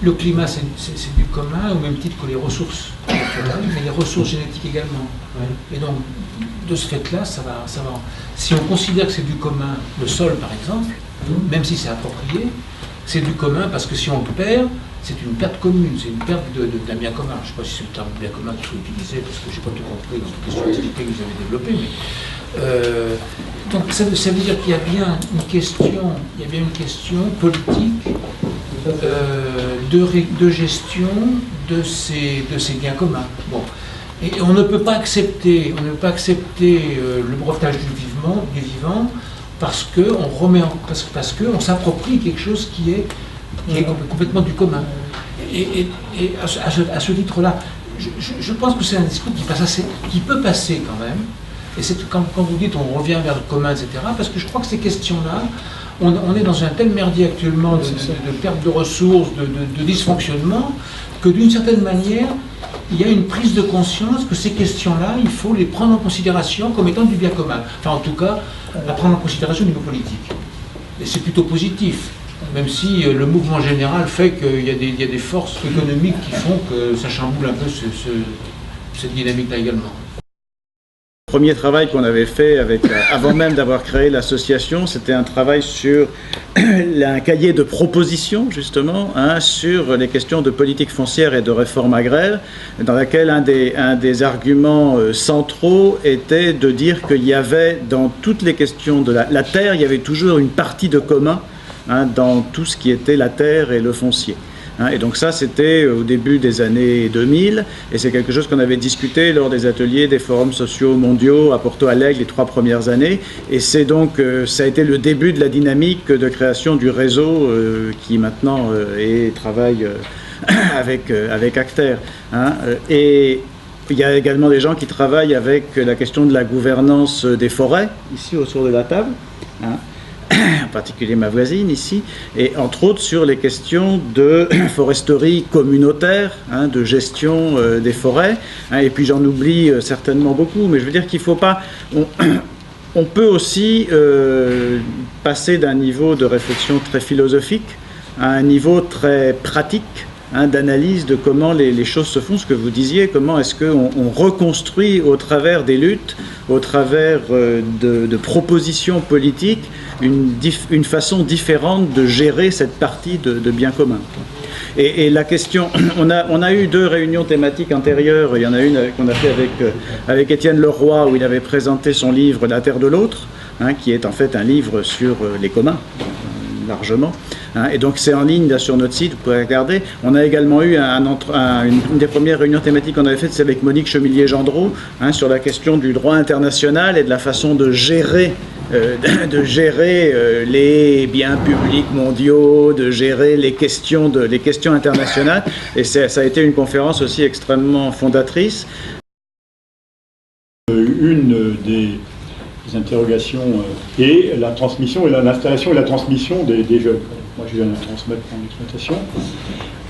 le climat, c'est du commun, au même titre que les ressources naturelles, mais les ressources génétiques également. Et donc, de ce fait-là, ça va. Si on considère que c'est du commun, le sol par exemple, même si c'est approprié, c'est du commun parce que si on le perd, c'est une perte commune, c'est une perte d'un bien commun. Je ne sais pas si c'est le terme bien commun qu'il faut utiliser, parce que je n'ai pas tout compris dans toutes les subtilités que vous avez développées, mais donc ça veut dire qu'il y a bien une question politique de gestion de ces biens communs. Bon. Et on ne peut pas accepter le brevetage du vivant parce qu'on s'approprie quelque chose qui est complètement du commun. Et à ce titre-là, je pense que c'est un discours qui peut passer quand même. Et c'est quand vous dites on revient vers le commun, etc., parce que je crois que ces questions-là, on est dans un tel merdier actuellement de perte de ressources, de dysfonctionnement, que d'une certaine manière, il y a une prise de conscience que ces questions-là, il faut les prendre en considération comme étant du bien commun. Enfin, en tout cas, à prendre en considération au niveau politique. Et c'est plutôt positif, même si le mouvement général fait qu'il y a des forces économiques qui font que ça chamboule un peu cette dynamique-là également. Le premier travail qu'on avait fait avant même d'avoir créé l'association, c'était un travail sur un cahier de propositions, justement, sur les questions de politique foncière et de réforme agraire, dans laquelle un des arguments centraux était de dire qu'il y avait, dans toutes les questions de la terre, il y avait toujours une partie de commun dans tout ce qui était la terre et le foncier. Et donc ça, c'était au début des années 2000, et c'est quelque chose qu'on avait discuté lors des ateliers des forums sociaux mondiaux à Porto Alegre les 3 premières années, et c'est donc, ça a été le début de la dynamique de création du réseau qui maintenant travaille avec Acter. Et il y a également des gens qui travaillent avec la question de la gouvernance des forêts, ici autour de la table. En particulier ma voisine ici, et entre autres sur les questions de foresterie communautaire, de gestion des forêts, et puis j'en oublie certainement beaucoup, mais je veux dire qu'il ne faut pas... On peut aussi passer d'un niveau de réflexion très philosophique à un niveau très pratique, d'analyse de comment les choses se font, ce que vous disiez, comment est-ce qu'on reconstruit au travers des luttes, au travers de propositions politiques, une façon différente de gérer cette partie de bien commun. Et la question, on a eu 2 réunions thématiques antérieures. Il y en a une qu'on a fait avec Étienne Leroy, où il avait présenté son livre « La terre de l'autre », qui est en fait un livre sur les communs, largement. Et donc c'est en ligne là, sur notre site, vous pouvez regarder. On a également eu une des premières réunions thématiques qu'on avait faites, c'est avec Monique Chemillier-Gendreau, sur la question du droit international et de la façon de gérer les biens publics mondiaux, de gérer les questions internationales. Et ça a été une conférence aussi extrêmement fondatrice. Une des interrogations est la transmission et l'installation et la transmission des jeunes. Moi, je viens de transmettre mon exploitation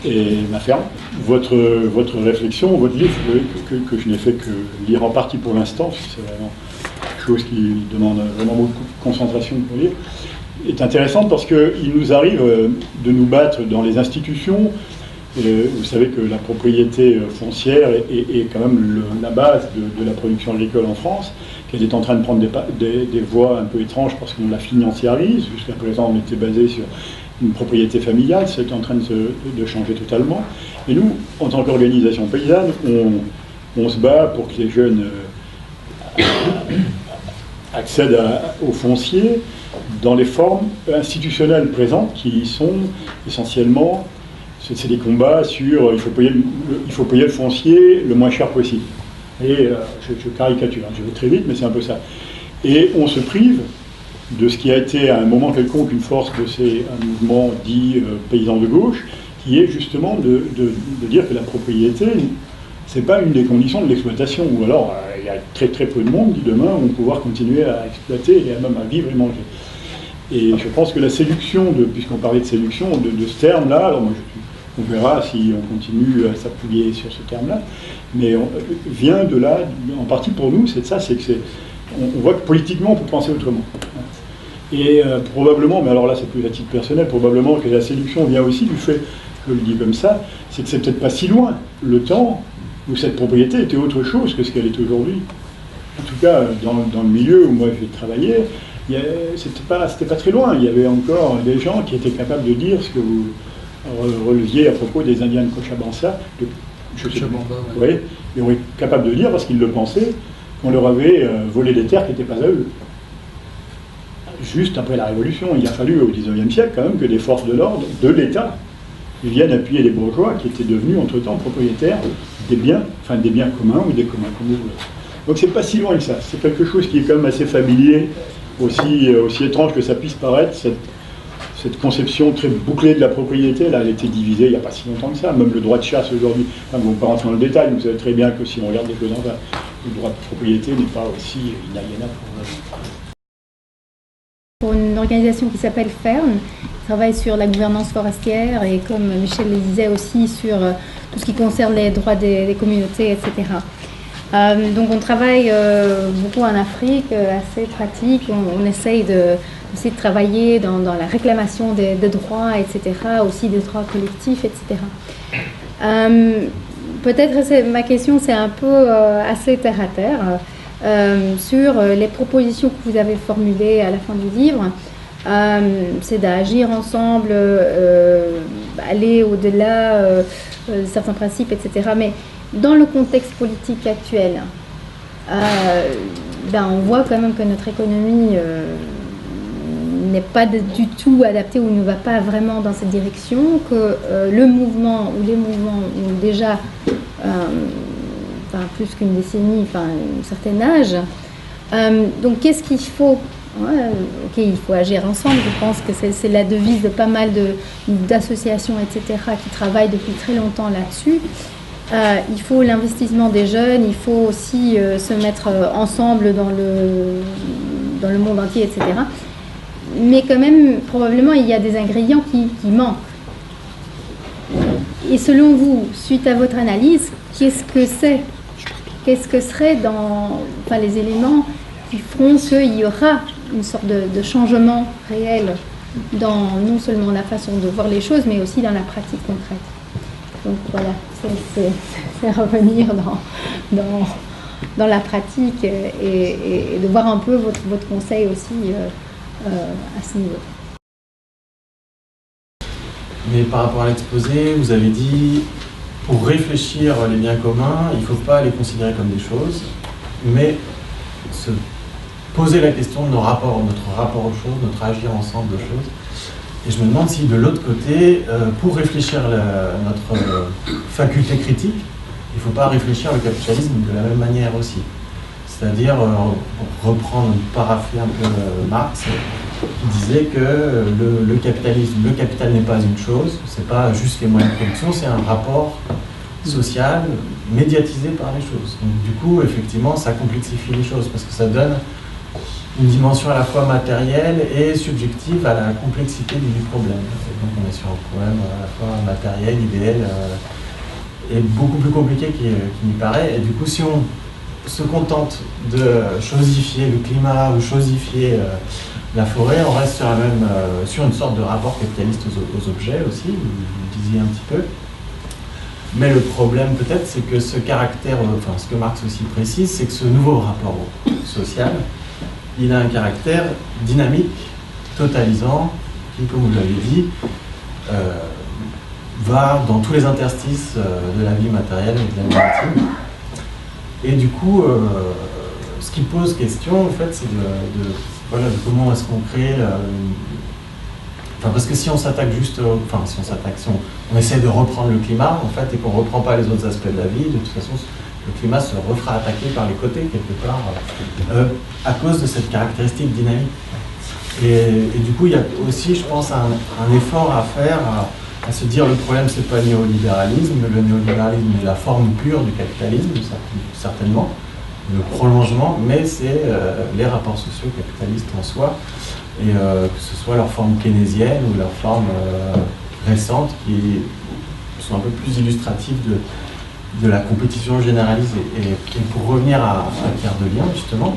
et ma ferme. Votre réflexion, votre livre, que je n'ai fait que lire en partie pour l'instant, c'est vraiment quelque chose qui demande vraiment beaucoup de concentration pour lire, est intéressante parce qu'il nous arrive de nous battre dans les institutions. Vous savez que la propriété foncière est quand même la base de la production agricole en France, qu'elle est en train de prendre des voies un peu étranges parce qu'on la financiarise. Jusqu'à présent, on était basé sur une propriété familiale, c'est en train de changer totalement. Et nous, en tant qu'organisation paysanne, on se bat pour que les jeunes accèdent au foncier dans les formes institutionnelles présentes qui sont essentiellement... C'est des combats sur il faut payer le foncier le moins cher possible. Et je caricature, je vais très vite, mais c'est un peu ça. Et on se prive de ce qui a été à un moment quelconque une force de un mouvement dit paysan de gauche, qui est justement de dire que la propriété, c'est pas une des conditions de l'exploitation. Ou alors, il y a très très peu de monde qui demain vont pouvoir continuer à exploiter et même à vivre et manger. Et je pense que la séduction, puisqu'on parlait de séduction, de ce terme-là, alors moi on verra si on continue à s'appuyer sur ce terme-là, mais vient de là, en partie pour nous, c'est ça, c'est que on voit que politiquement on peut penser autrement. Et probablement, mais alors là c'est plus à titre personnel, probablement que la séduction vient aussi du fait je le dis comme ça, c'est que c'est peut-être pas si loin le temps où cette propriété était autre chose que ce qu'elle est aujourd'hui. En tout cas, dans le milieu où moi j'ai travaillé, c'était pas très loin. Il y avait encore des gens qui étaient capables de dire ce que vous releviez à propos des Indiens de Cochabamba. Oui, ils étaient capables de dire, parce qu'ils le pensaient, qu'on leur avait volé des terres qui n'étaient pas à eux. Juste après la Révolution, il a fallu au XIXe siècle quand même que des forces de l'ordre, de l'État, viennent appuyer les bourgeois qui étaient devenus entre-temps propriétaires des biens communs ou des communs comme vous voulez. Donc c'est pas si loin que ça. C'est quelque chose qui est quand même assez familier, aussi étrange que ça puisse paraître, cette conception très bouclée de la propriété. Là, elle a été divisée il n'y a pas si longtemps que ça. Même le droit de chasse aujourd'hui, enfin, vous ne pouvez pas rentrer dans le détail, mais vous savez très bien que si on regarde les choses en bas, le droit de propriété n'est pas aussi inaliénable pour une organisation qui s'appelle FERN, qui travaille sur la gouvernance forestière et, comme Michel le disait, aussi sur tout ce qui concerne les droits des communautés, etc. Donc on travaille beaucoup en Afrique, assez pratique. On essaye aussi de travailler dans la réclamation des droits, etc., aussi des droits collectifs, etc. Peut-être ma question, c'est un peu assez terre à terre. Sur les propositions que vous avez formulées à la fin du livre, c'est d'agir ensemble, aller au-delà de certains principes, etc. Mais dans le contexte politique actuel, on voit quand même que notre économie n'est pas du tout adaptée ou ne va pas vraiment dans cette direction, que le mouvement ou les mouvements ont déjà plus qu'une décennie, un certain âge. Donc qu'est-ce qu'il faut ? Il faut agir ensemble. Je pense que c'est la devise de pas mal d'associations, etc., qui travaillent depuis très longtemps là-dessus. Il faut l'investissement des jeunes, il faut aussi se mettre ensemble dans le monde entier, etc. Mais quand même, probablement, il y a des ingrédients qui manquent. Et selon vous, suite à votre analyse, qu'est-ce que seraient les éléments qui feront qu'il y aura une sorte de changement réel dans non seulement la façon de voir les choses, mais aussi dans la pratique concrète. Donc voilà, c'est revenir dans la pratique et de voir un peu votre conseil aussi à ce niveau. Mais par rapport à l'exposé, vous avez dit, pour réfléchir les biens communs, il ne faut pas les considérer comme des choses, mais se poser la question de notre rapport aux choses, notre agir ensemble aux choses. Et je me demande si de l'autre côté, pour réfléchir notre faculté critique, il ne faut pas réfléchir le capitalisme de la même manière aussi. C'est-à-dire, pour reprendre, parapher un peu Marx, qui disait que le capital n'est pas une chose, c'est pas juste les moyens de production, c'est un rapport social médiatisé par les choses. Donc du coup, effectivement, ça complexifie les choses parce que ça donne une dimension à la fois matérielle et subjective à la complexité du problème. Et donc on est sur un problème à la fois matériel, idéal et beaucoup plus compliqué qu'il n'y paraît. Et du coup, si on se contente de chosifier le climat ou chosifier la forêt, on reste sur une sorte de rapport capitaliste aux objets aussi, vous le disiez un petit peu. Mais le problème peut-être, c'est que ce caractère, ce que Marx aussi précise, c'est que ce nouveau rapport social, il a un caractère dynamique, totalisant, qui, comme vous l'avez dit, va dans tous les interstices de la vie matérielle et de la vie intime. Et du coup, ce qui pose question, en fait, c'est de comment est-ce qu'on crée... parce que si on s'attaque si on essaie de reprendre le climat, en fait, et qu'on ne reprend pas les autres aspects de la vie, de toute façon, le climat se refera attaquer par les côtés, quelque part, à cause de cette caractéristique dynamique. Et du coup, il y a aussi, je pense, un effort à faire, à se dire le problème, c'est pas le néolibéralisme est la forme pure du capitalisme, certainement, le prolongement, mais c'est les rapports sociaux capitalistes en soi, et que ce soit leur forme keynésienne ou leur forme récente, qui sont un peu plus illustratives de la compétition généralisée. Et pour revenir à Terre de Liens, justement,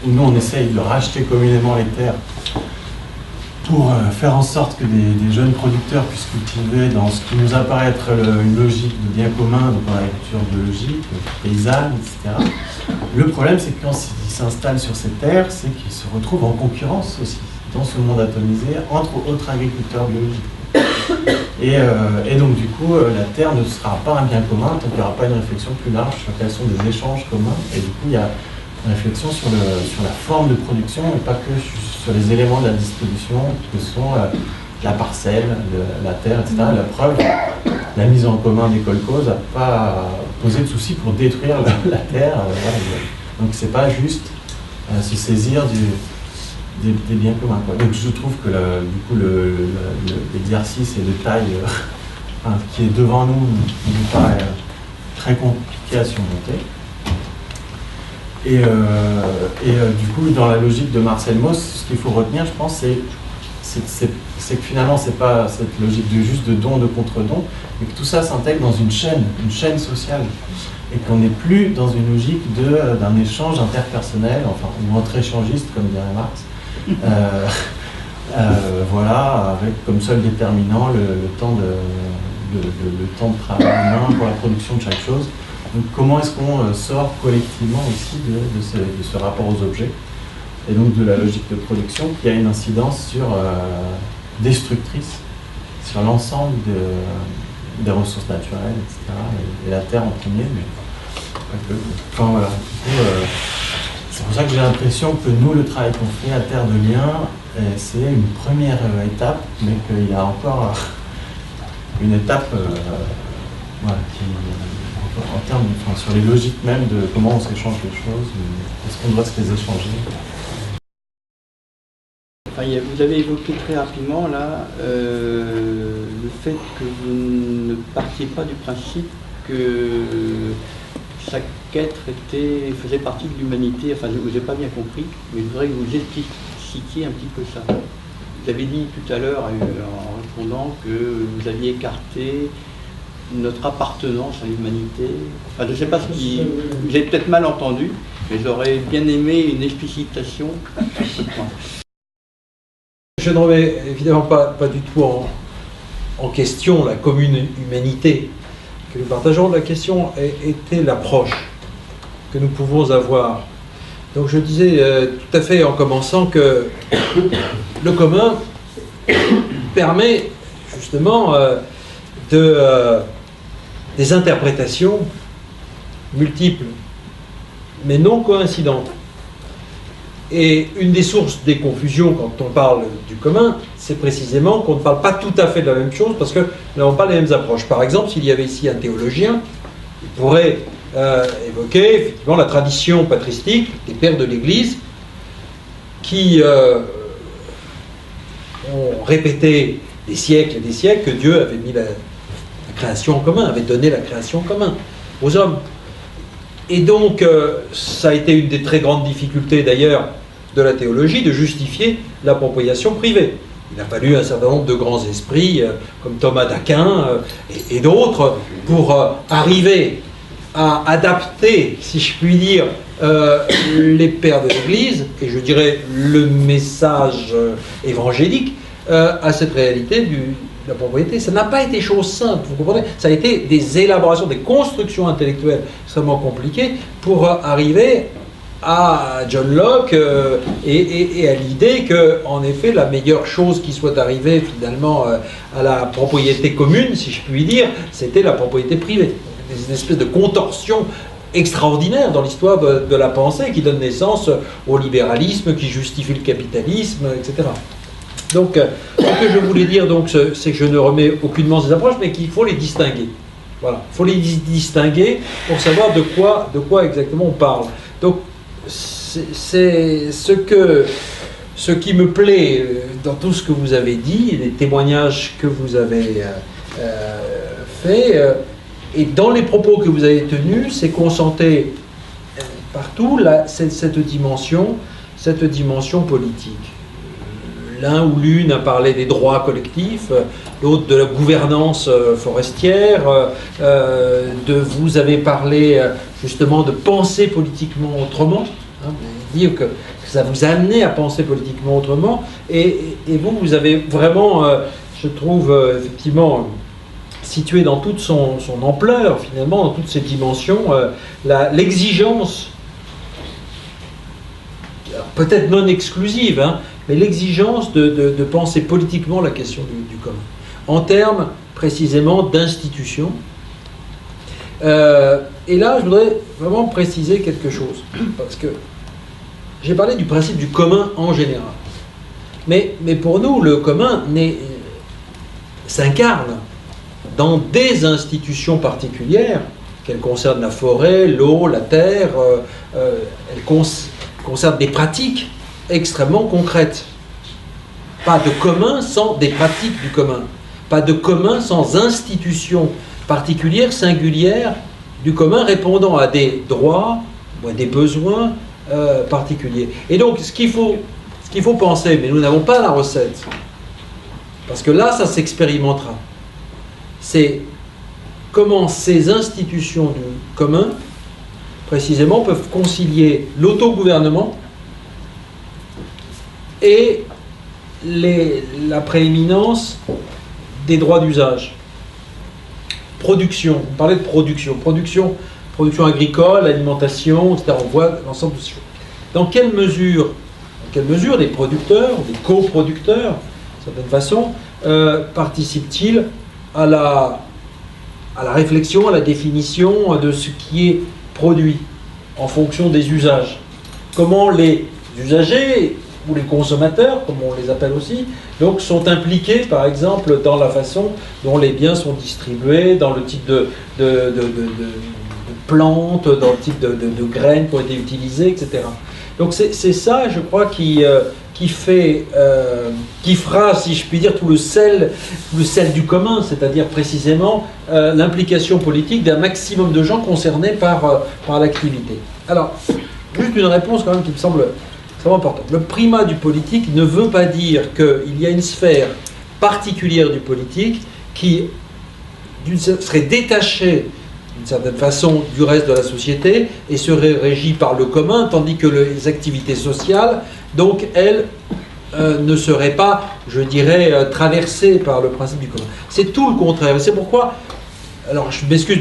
où nous on essaye de racheter communément les terres pour faire en sorte que des jeunes producteurs puissent cultiver dans ce qui nous apparaît être une logique de bien commun, donc dans l'agriculture biologique, paysanne, etc. Le problème, c'est que quand ils s'installent sur ces terres, c'est qu'ils se retrouvent en concurrence aussi, dans ce monde atomisé, entre autres agriculteurs biologiques. Et donc, du coup, la terre ne sera pas un bien commun tant qu'il n'y aura pas une réflexion plus large sur quels sont des échanges communs. Et du coup, il y a une réflexion sur la forme de production et pas que sur les éléments de la distribution que sont la parcelle, la terre, etc. La preuve, la mise en commun des kolkhozes n'a pas posé de souci pour détruire la terre. Voilà. Donc c'est pas juste se saisir des biens communs, quoi. Donc je trouve que du coup l'exercice et de taille qui est devant nous nous paraît très compliqué à surmonter. Et du coup, dans la logique de Marcel Mauss, ce qu'il faut retenir, je pense, c'est que finalement, c'est pas cette logique de don, de contre-don, mais que tout ça s'intègre dans une chaîne sociale, et qu'on n'est plus dans une logique d'un échange interpersonnel, enfin, ou entre-échangiste, comme dirait Marx, voilà, avec comme seul déterminant le temps de travail humain pour la production de chaque chose. Donc comment est-ce qu'on sort collectivement aussi de ce rapport aux objets, et donc de la logique de production qui a une incidence destructrice sur l'ensemble des ressources naturelles, etc. Et la terre en premier, mais pas que. Enfin voilà. C'est pour ça que j'ai l'impression que nous, le travail qu'on fait à Terre de Liens, c'est une première étape, mais qu'il y a encore une étape voilà, qui, en termes, enfin, sur les logiques même de comment on s'échange les choses, est-ce qu'on doit se les échanger? Enfin, vous avez évoqué très rapidement là le fait que vous ne partiez pas du principe que chaque être faisait partie de l'humanité. Enfin, je n'ai pas bien compris, mais je voudrais que vous expliciquiez un petit peu ça. Vous avez dit tout à l'heure, en répondant, que vous aviez écarté notre appartenance à l'humanité. Enfin, je ne sais pas ce qui... J'ai peut-être mal entendu, mais j'aurais bien aimé une explicitation à ce point. Je ne remets évidemment pas du tout en question la commune humanité que nous partageons. La question était l'approche que nous pouvons avoir. Donc je disais tout à fait en commençant que le commun permet justement des interprétations multiples, mais non coïncidentes. Et une des sources des confusions quand on parle du commun, c'est précisément qu'on ne parle pas tout à fait de la même chose, parce que nous n'avons pas les mêmes approches. Par exemple, s'il y avait ici un théologien, il pourrait évoquer effectivement la tradition patristique des pères de l'Église qui ont répété des siècles et des siècles que Dieu avait mis la création en commun, avait donné la création en commun aux hommes. Et donc, ça a été une des très grandes difficultés d'ailleurs de la théologie, de justifier l'appropriation privée. Il a fallu un certain nombre de grands esprits, comme Thomas d'Aquin et d'autres, pour arriver à adapter, si je puis dire, les pères de l'Église, et je dirais le message évangélique, à cette réalité de la propriété. Ça n'a pas été chose simple, vous comprenez? Ça a été des élaborations, des constructions intellectuelles extrêmement compliquées pour arriver à John Locke et à l'idée que, en effet, la meilleure chose qui soit arrivée finalement à la propriété commune, si je puis dire, c'était la propriété privée. Des espèces de contorsions extraordinaires dans l'histoire de la pensée qui donnent naissance au libéralisme, qui justifie le capitalisme, etc. Donc, ce que je voulais dire, donc, c'est que je ne remets aucunement ces approches, mais qu'il faut les distinguer. Voilà, il faut les distinguer pour savoir de quoi exactement on parle. Donc, c'est ce qui me plaît dans tout ce que vous avez dit, les témoignages que vous avez faits, et dans les propos que vous avez tenus, c'est qu'on sentait partout cette dimension politique. L'un ou l'une a parlé des droits collectifs, l'autre de la gouvernance forestière, vous avez parlé justement de penser politiquement autrement, hein, dire que ça vous a amené à penser politiquement autrement. Et vous avez vraiment, je trouve, effectivement, situé dans toute son ampleur, finalement, dans toutes ses dimensions, l'exigence, peut-être non exclusive, hein, mais l'exigence de penser politiquement la question du commun, en termes précisément d'institutions. Et là, je voudrais vraiment préciser quelque chose, parce que j'ai parlé du principe du commun en général. Mais pour nous, le commun s'incarne dans des institutions particulières, qu'elles concernent la forêt, l'eau, la terre, elles concernent des pratiques extrêmement concrètes. Pas de commun sans des pratiques du commun. Pas de commun sans institutions particulières, singulières du commun, répondant à des droits ou à des besoins particuliers. Et donc, ce qu'il faut penser, mais nous n'avons pas la recette, parce que là, ça s'expérimentera, c'est comment ces institutions du commun, précisément, peuvent concilier l'autogouvernement et la prééminence des droits d'usage. Production, vous parlez de production agricole, alimentation, etc. On voit l'ensemble de ces choses. Dans quelle mesure les producteurs, des coproducteurs, d'une certaine façon, participent-ils à la réflexion, à la définition de ce qui est produit en fonction des usages? Comment les usagers ou les consommateurs, comme on les appelle aussi, donc sont impliqués, par exemple, dans la façon dont les biens sont distribués, dans le type de plantes, dans le type de graines qui ont été utilisées, etc. Donc c'est ça, je crois, qui fera, si je puis dire, tout le sel du commun, c'est-à-dire précisément l'implication politique d'un maximum de gens concernés par l'activité. Alors, juste une réponse quand même qui me semble important. Le primat du politique ne veut pas dire qu'il y a une sphère particulière du politique qui serait détachée d'une certaine façon du reste de la société et serait régie par le commun, tandis que les activités sociales, donc elles, ne seraient pas, je dirais, traversées par le principe du commun. C'est tout le contraire. C'est pourquoi, alors je m'excuse,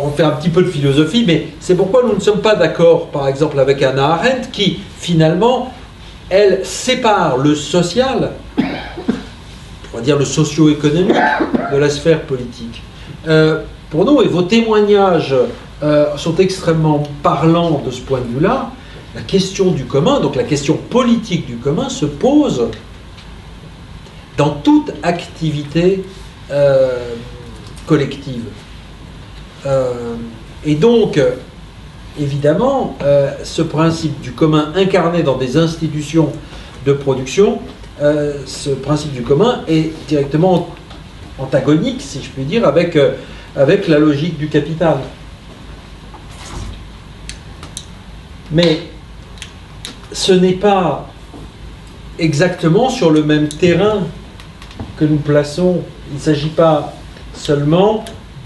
on fait un petit peu de philosophie, mais c'est pourquoi nous ne sommes pas d'accord, par exemple, avec Hannah Arendt, qui, finalement, elle sépare le social, on va dire le socio-économique, de la sphère politique. Pour nous, et vos témoignages sont extrêmement parlants de ce point de vue-là, la question du commun, donc la question politique du commun, se pose dans toute activité collective. Et donc, évidemment, ce principe du commun incarné dans des institutions de production, ce principe du commun est directement antagonique, si je puis dire, avec la logique du capital. Mais ce n'est pas exactement sur le même terrain que nous plaçons. Il ne s'agit pas seulement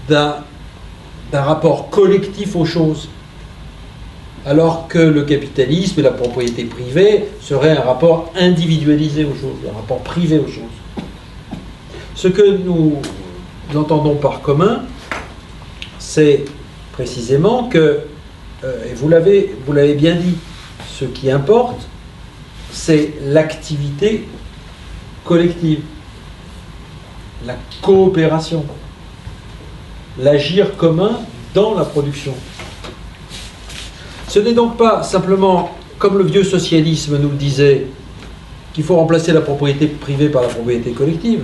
d'un rapport collectif aux choses, alors que le capitalisme et la propriété privée seraient un rapport individualisé aux choses, un rapport privé aux choses. Ce que nous entendons par commun, c'est précisément que, et vous l'avez bien dit, ce qui importe, c'est l'activité collective, la coopération, l'agir commun dans la production. Ce n'est donc pas simplement, comme le vieux socialisme nous le disait, qu'il faut remplacer la propriété privée par la propriété collective,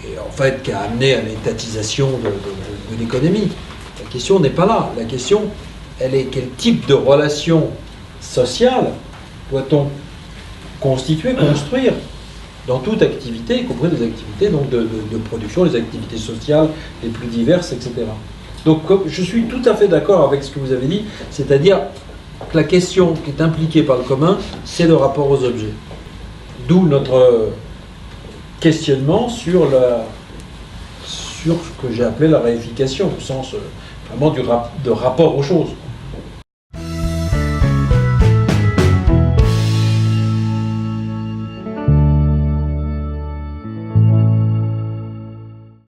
et en fait qui a amené à l'étatisation de l'économie. La question n'est pas là. La question, elle est quel type de relation sociale doit-on constituer, construire dans toute activité, y compris des activités donc de production, les activités sociales les plus diverses, etc. Donc je suis tout à fait d'accord avec ce que vous avez dit, c'est-à-dire que la question qui est impliquée par le commun, c'est le rapport aux objets. D'où notre questionnement sur ce que j'ai appelé la réification, au sens vraiment de rapport aux choses.